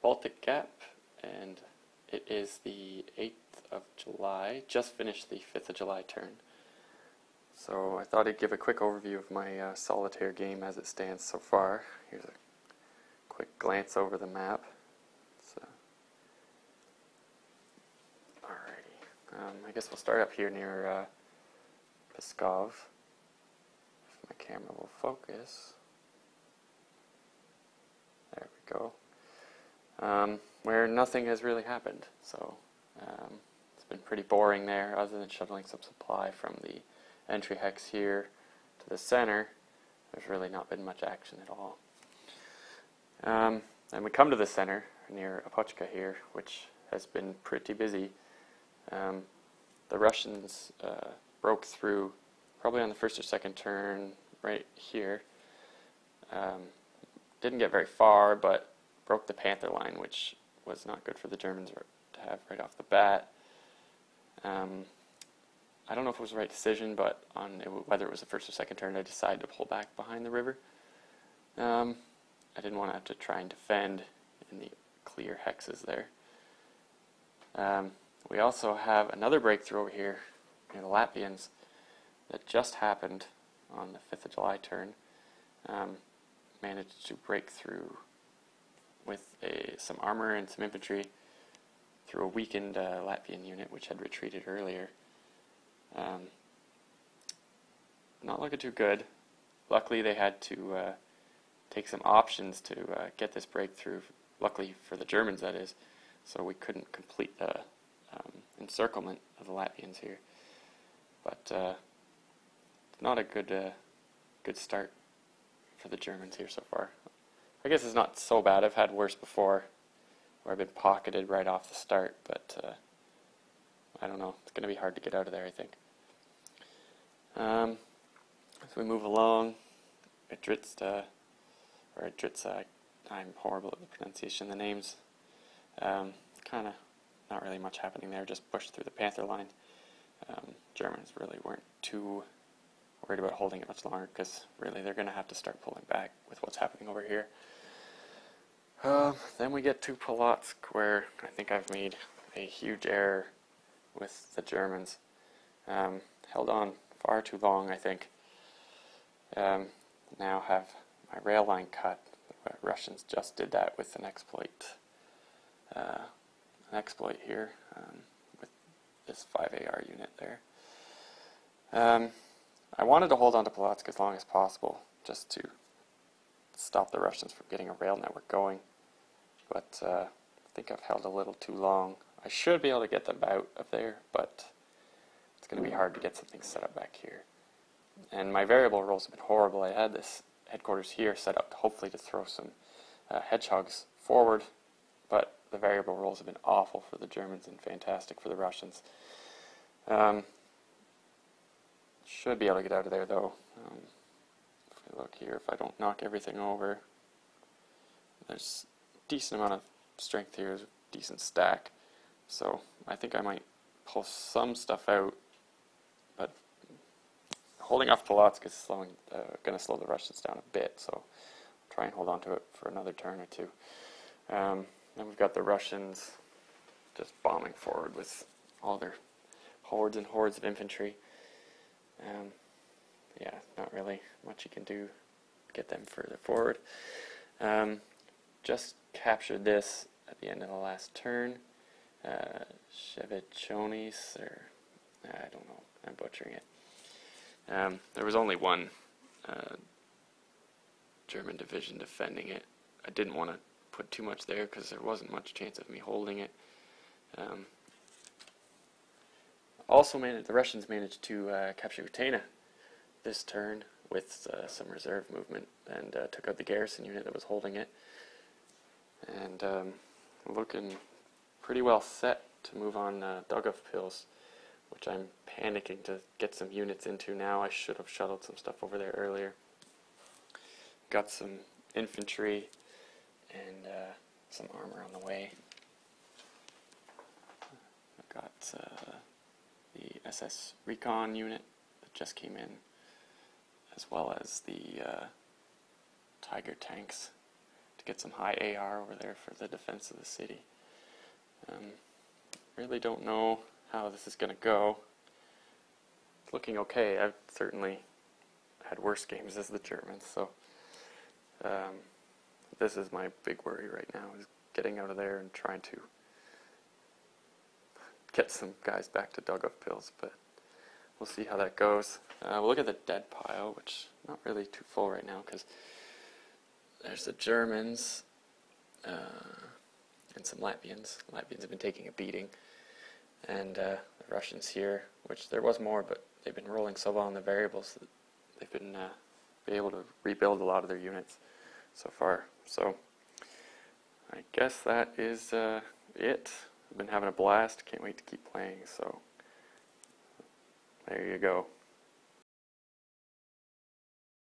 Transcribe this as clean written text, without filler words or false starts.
Baltic Gap, and it is the 8th of July. Just finished the 5th of July turn. So I thought I'd give a quick overview of my solitaire game as it stands so far. Here's a quick glance over the map. Alrighty, I guess we'll start up here near Pskov, if my camera will focus. There we go. Where nothing has really happened, so it's been pretty boring there, other than shuttling some supply from the entry hex here to the center. There's really not been much action at all. And we come to the center near Apochka here, which has been pretty busy. The Russians broke through probably on the first or second turn right here. Didn't get very far, but broke the Panther line, which was not good for the Germans to have right off the bat. I don't know if it was the right decision, but whether it was the first or second turn, I decided to pull back behind the river. I didn't want to have to try and defend in the clear hexes there. We also have another breakthrough over here near the Latvians that just happened on the 5th of July turn. Managed to break through with some armor and some infantry through a weakened Latvian unit which had retreated earlier. Not looking too good. Luckily they had to take some options to get this breakthrough, luckily for the Germans that is, so we couldn't complete the encirclement of the Latvians here. But not a good start for the Germans here so far. I guess it's not so bad. I've had worse before, where I've been pocketed right off the start, but I don't know. It's going to be hard to get out of there, I think. As we move along, Idritsa, I'm horrible at the pronunciation of the names. Kind of not really much happening there, just pushed through the Panther line. Germans really weren't too worried about holding it much longer, because really they're going to have to start pulling back with what's happening over here. Then we get to Polotsk, where I think I've made a huge error with the Germans. Held on far too long, I think. Now have my rail line cut. The Russians just did that with an exploit here with this 5AR unit there. I wanted to hold on to Polotsk as long as possible, just to stop the Russians from getting a rail network going, but I think I've held a little too long. I should be able to get them out of there, but it's going to be hard to get something set up back here. And my variable rolls have been horrible. I had this headquarters here set up hopefully to throw some hedgehogs forward, but the variable rolls have been awful for the Germans and fantastic for the Russians. Should be able to get out of there though. If we look here, if I don't knock everything over, there's a decent amount of strength here, there's a decent stack. So I think I might pull some stuff out, but holding off Polotsk is going to slow the Russians down a bit, so I'll try and hold on to it for another turn or two. Then we've got the Russians just bombing forward with all their hordes and hordes of infantry. Yeah, not really much you can do to get them further forward. Just captured this at the end of the last turn. Shevechonis, or I don't know, I'm butchering it. There was only one German division defending it. I didn't want to put too much there because there wasn't much chance of me holding it. Also, the Russians managed to capture Utena this turn with some reserve movement, and took out the garrison unit that was holding it. And looking pretty well set to move on Daugavpils, which I'm panicking to get some units into now. I should have shuttled some stuff over there earlier. Got some infantry and some armor on the way. I've got the SS Recon unit that just came in, as well as the Tiger tanks to get some high AR over there for the defense of the city. Really don't know how this is going to go. It's looking okay. I've certainly had worse games as the Germans, so this is my big worry right now, is getting out of there and trying to get some guys back to dug-up pills, but we'll see how that goes. We'll look at the dead pile, which is not really too full right now because there's the Germans and some Latvians. The Latvians have been taking a beating, and the Russians here, which there was more, but they've been rolling so well on the variables that they've been able to rebuild a lot of their units so far. So I guess that is it. I've been having a blast. Can't wait to keep playing. So there you go.